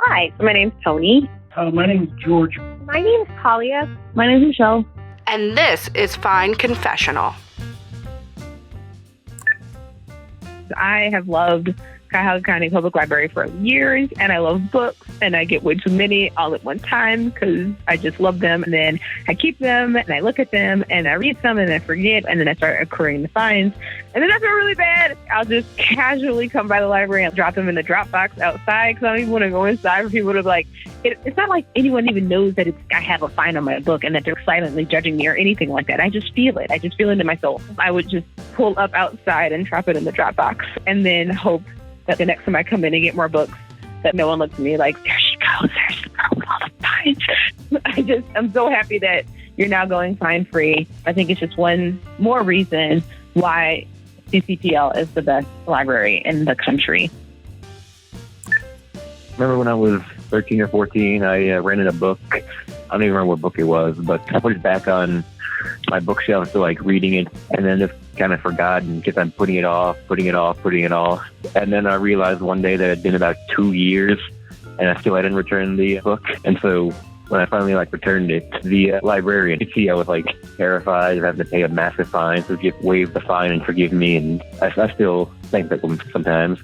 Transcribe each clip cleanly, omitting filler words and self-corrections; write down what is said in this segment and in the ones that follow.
Hi, my name's Tony. My name's George. My name's Talia. My name's Michelle. And this is Fine Confessional. I have loved Cuyahoga County Public Library for years, and I love books, and I get way too many all at one time because I just love them. And then I keep them, and I look at them, and I read some, and I forget, and then I start accruing the fines. And then I feel really bad. I'll just casually come by the library and drop them in the drop box outside because I don't even want to go inside for people to it's not like anyone even knows that I have a fine on my book and that they're silently judging me or anything like that. I just feel it. I just feel it in my soul. I would just pull up outside and drop it in the drop box and then hope that the next time I come in and get more books, that no one looks at me like, there she goes, there's the girl with all the fines. I'm so happy that you're now going fine-free. I think it's just one more reason why CCPL is the best library in the country. Remember when I was 13 or 14, I rented a book. I don't even remember what book it was, but I put it back on my bookshelf to reading it, and then just kind of forgot and kept on putting it off. And then I realized one day that it had been about 2 years, and I still hadn't returned the book. And so when I finally returned it to the librarian, you could see I was terrified of having to pay a massive fine. So he waived the fine and forgive me, and I still think that sometimes.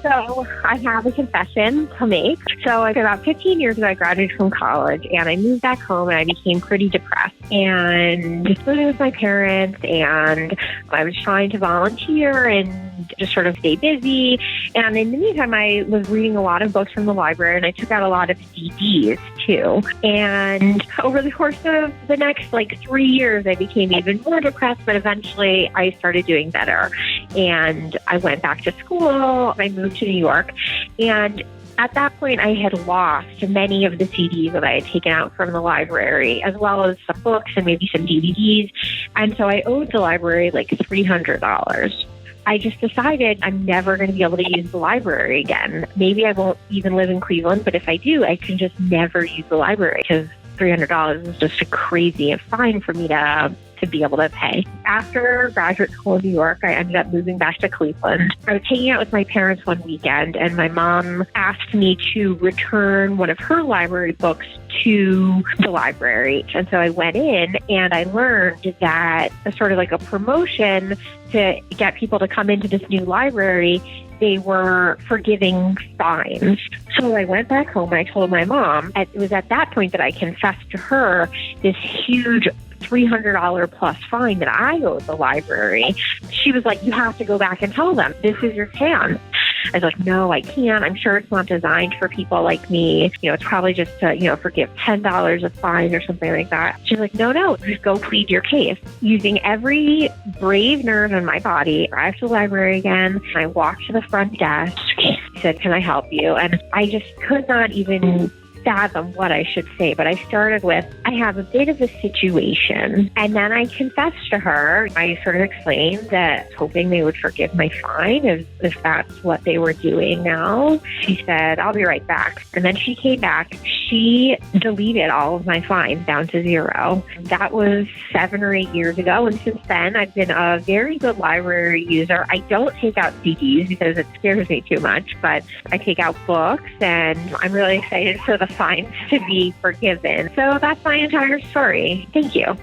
So I have a confession to make. So about 15 years ago, I graduated from college and I moved back home and I became pretty depressed and just living with my parents, and I was trying to volunteer and just sort of stay busy. And in the meantime, I was reading a lot of books from the library and I took out a lot of CDs too. And over the course of the next 3 years, I became even more depressed, but eventually I started doing better. And I went back to school. I moved to New York. And at that point, I had lost many of the CDs that I had taken out from the library, as well as some books and maybe some DVDs. And so I owed the library $300. I just decided I'm never going to be able to use the library again. Maybe I won't even live in Cleveland, but if I do, I can just never use the library because $300 is just a crazy fine for me to be able to pay. After graduate school in New York, I ended up moving back to Cleveland. I was hanging out with my parents one weekend, and my mom asked me to return one of her library books to the library. And so I went in and I learned that as sort of a promotion to get people to come into this new library, they were forgiving fines. So I went back home and I told my mom. It was at that point that I confessed to her this huge $300 plus fine that I owed the library. She was like, you have to go back and tell them, this is your chance. I was like, no, I can't. I'm sure it's not designed for people like me. It's probably just to, forgive $10 of fine or something like that. She's like, no, just go plead your case. Using every brave nerve in my body, I arrived to the library again. I walked to the front desk. She said, can I help you? And I just could not even fathom what I should say, but I started with, I have a bit of a situation. And then I confessed to her. I sort of explained that hoping they would forgive my fine if that's what they were doing now. She said, I'll be right back. And then she came back. She deleted all of my fines down to zero. That was 7 or 8 years ago. And since then, I've been a very good library user. I don't take out CDs because it scares me too much, but I take out books, and I'm really excited for the fines to be forgiven. So that's my entire story. Thank you.